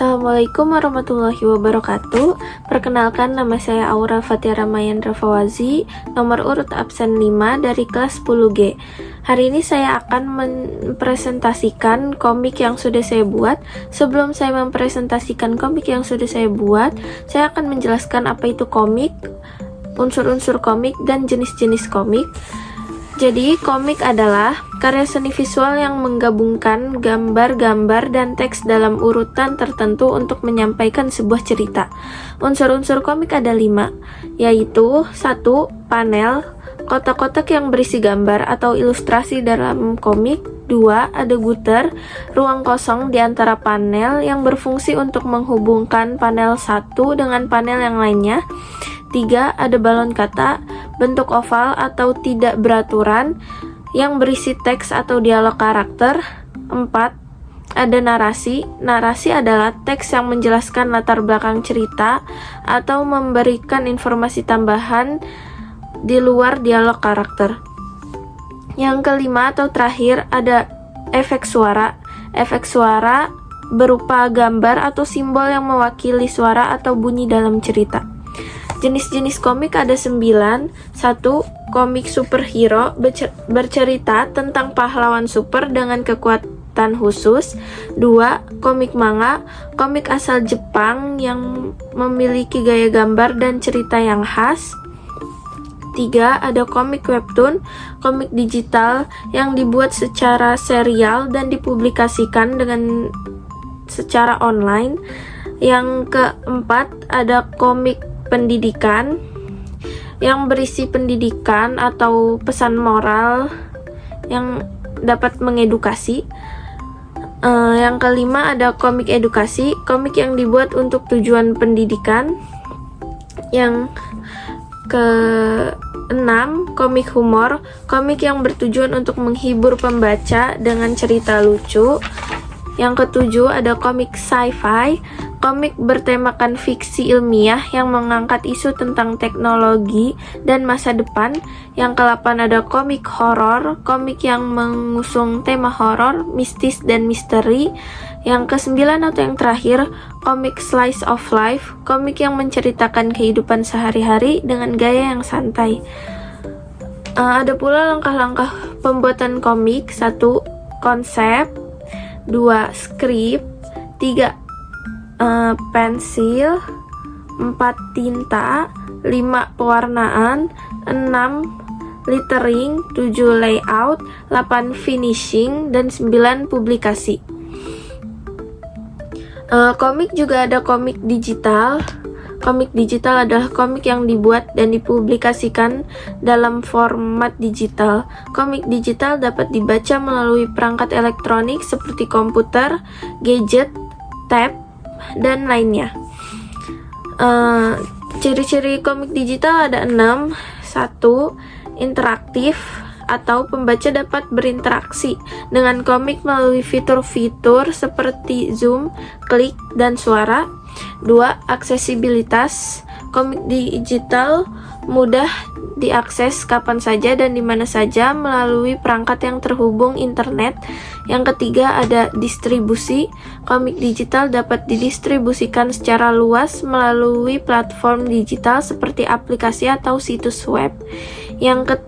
Assalamualaikum warahmatullahi wabarakatuh. Perkenalkan, nama saya Aura Fatira Mayandra Fawazi, nomor urut absen 5 dari kelas 10G. Hari ini saya akan mempresentasikan komik yang sudah saya buat. Sebelum saya mempresentasikan komik yang sudah saya buat, saya akan menjelaskan apa itu komik, unsur-unsur komik, dan jenis-jenis komik. Jadi, komik adalah karya seni visual yang menggabungkan gambar-gambar dan teks dalam urutan tertentu untuk menyampaikan sebuah cerita. Unsur-unsur komik ada 5, yaitu 1. Panel, kotak-kotak yang berisi gambar atau ilustrasi dalam komik. 2. Ada gutter, ruang kosong di antara panel yang berfungsi untuk menghubungkan panel satu dengan panel yang lainnya. 3. Ada balon kata, bentuk oval atau tidak beraturan, yang berisi teks atau dialog karakter. 4. Ada narasi. Narasi adalah teks yang menjelaskan latar belakang cerita atau memberikan informasi tambahan di luar dialog karakter. Yang kelima atau terakhir ada efek suara. Efek suara berupa gambar atau simbol yang mewakili suara atau bunyi dalam cerita. Jenis-jenis komik ada 9. 1. Komik superhero, bercerita tentang pahlawan super dengan kekuatan khusus. 2. Komik manga, komik asal Jepang yang memiliki gaya gambar dan cerita yang khas. 3. Ada komik webtoon, komik digital yang dibuat secara serial dan dipublikasikan dengan secara online. Yang keempat, ada komik pendidikan yang berisi pendidikan atau pesan moral yang dapat mengedukasi. Yang kelima ada komik edukasi, komik yang dibuat untuk tujuan pendidikan. Yang keenam, komik humor, komik yang bertujuan untuk menghibur pembaca dengan cerita lucu. Yang ketujuh ada komik sci-fi, komik bertemakan fiksi ilmiah yang mengangkat isu tentang teknologi dan masa depan. Yang ke-8 ada komik horor, komik yang mengusung tema horor, mistis, dan misteri. Yang ke-9 atau yang terakhir, komik slice of life, komik yang menceritakan kehidupan sehari-hari dengan gaya yang santai. Ada pula langkah-langkah pembuatan komik. 1. Konsep. 2. Skrip. 3. Pensil. 4. Tinta. 5. Pewarnaan. 6. Lettering. 7. Layout. 8. Finishing. Dan 9. Publikasi. Komik juga ada komik digital. Komik digital adalah komik yang dibuat dan dipublikasikan dalam format digital. Komik digital dapat dibaca melalui perangkat elektronik seperti komputer, gadget, tab, dan lainnya. Ciri-ciri komik digital ada 6. 1. Interaktif, atau pembaca dapat berinteraksi dengan komik melalui fitur-fitur seperti zoom, klik, dan suara. 2. Aksesibilitas, komik digital mudah diakses kapan saja dan di mana saja melalui perangkat yang terhubung internet. Yang ketiga ada distribusi, komik digital dapat didistribusikan secara luas melalui platform digital seperti aplikasi atau situs web. Yang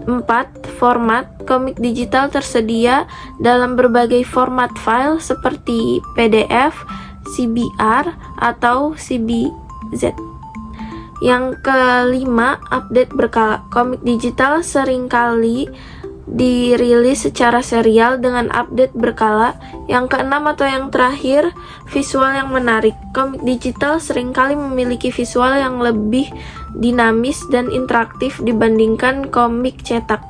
keempat, format, komik digital tersedia dalam berbagai format file seperti PDF, CBR, atau CBZ. Yang kelima, update berkala. Komik digital seringkali dirilis secara serial dengan update berkala. Yang keenam atau yang terakhir, visual yang menarik. Komik digital seringkali memiliki visual yang lebih dinamis dan interaktif dibandingkan komik cetak.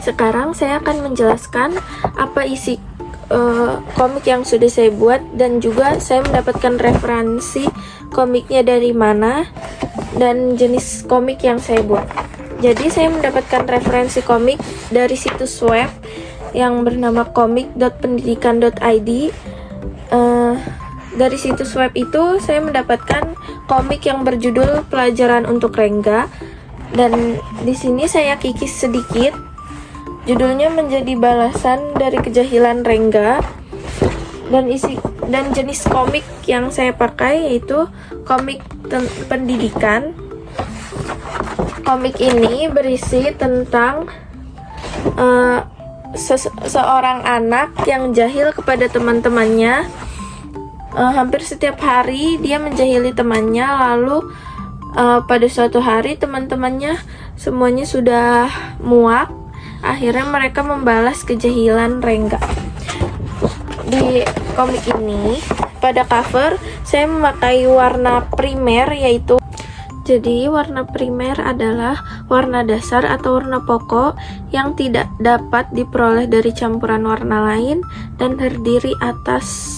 Sekarang saya akan menjelaskan apa isi komik yang sudah saya buat, dan juga saya mendapatkan referensi komiknya dari mana dan jenis komik yang saya buat. Jadi saya mendapatkan referensi komik dari situs web yang bernama komik.pendidikan.id. Dari situs web itu saya mendapatkan komik yang berjudul Pelajaran untuk Rengga, dan di sini saya kikis sedikit. Judulnya menjadi balasan dari kejahilan Rengga, dan isi Dan jenis komik yang saya pakai yaitu komik pendidikan. Komik ini berisi tentang seorang anak yang jahil kepada teman-temannya. Hampir setiap hari dia menjahili temannya, lalu pada suatu hari teman-temannya semuanya sudah muak. Akhirnya mereka membalas kejahilan Rengga. Di komik ini, pada cover saya memakai warna primer, yaitu jadi warna primer adalah warna dasar atau warna pokok yang tidak dapat diperoleh dari campuran warna lain dan terdiri atas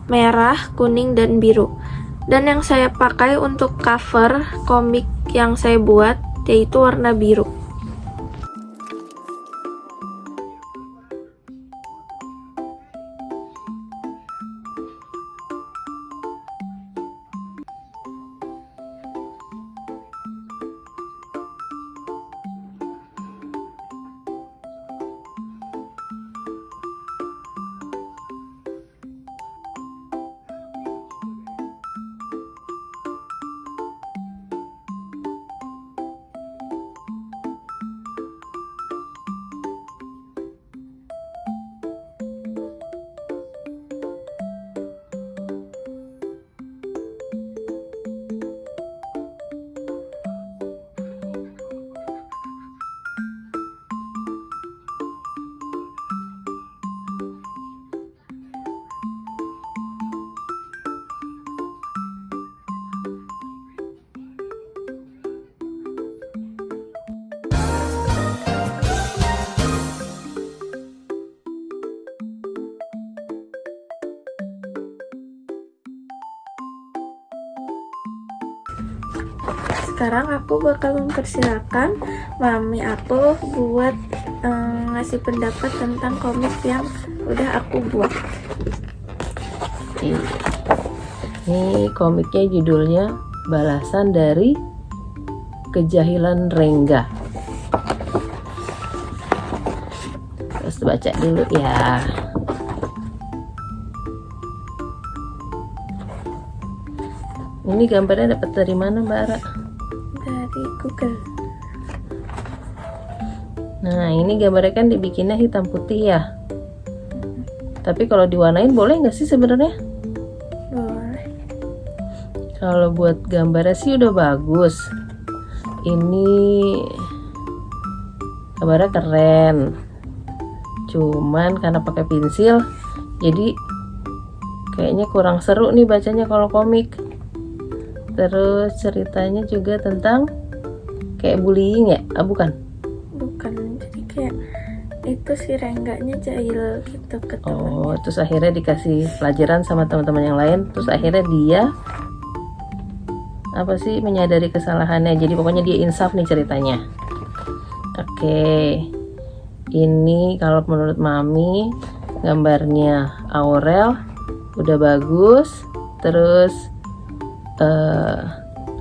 merah, kuning, dan biru. Dan yang saya pakai untuk cover komik yang saya buat yaitu warna biru. Sekarang aku bakal mempersilahkan mami aku buat ngasih pendapat tentang komik yang udah aku buat. Ini komiknya judulnya Balasan dari Kejahilan Rengga. Terus baca dulu ya. Ini gambarnya dapat dari mana, Mbak Ara? Dari Google. Nah, ini gambarnya kan dibikinnya hitam putih ya. Tapi kalau diwarnain boleh nggak sih sebenarnya? Boleh. Kalau buat gambarnya sih udah bagus. Ini gambarnya keren. Cuman karena pakai pensil, jadi kayaknya kurang seru nih bacanya kalau komik. Terus ceritanya juga tentang kayak bullying ya? Bukan? Bukan, jadi kayak itu si Rengganya jahil gitu ke temannya. Oh, terus akhirnya dikasih pelajaran sama teman-teman yang lain. Terus akhirnya dia menyadari kesalahannya. Jadi pokoknya dia insaf nih ceritanya. Oke, ini kalau menurut Mami gambarnya Aurel udah bagus. Terus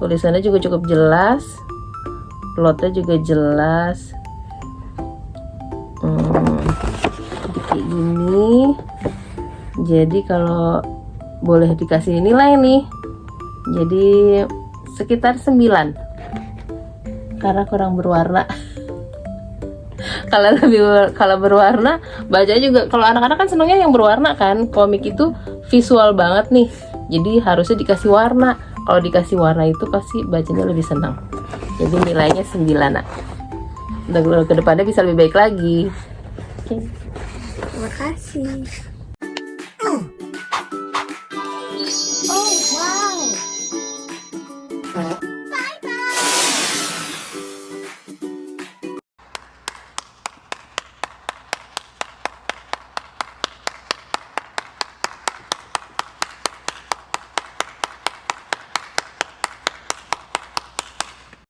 tulisannya juga cukup jelas, plotnya juga jelas. Jadi kayak gini. Jadi kalau boleh dikasih nilai nih, jadi sekitar 9 karena kurang berwarna. Kalau berwarna, baca juga. Kalau anak-anak kan senangnya yang berwarna kan. Komik itu visual banget nih, jadi harusnya dikasih warna. Kalau dikasih warna itu pasti bacanya lebih senang. Jadi nilainya 9. Udah ke depannya bisa lebih baik lagi. Terima kasih.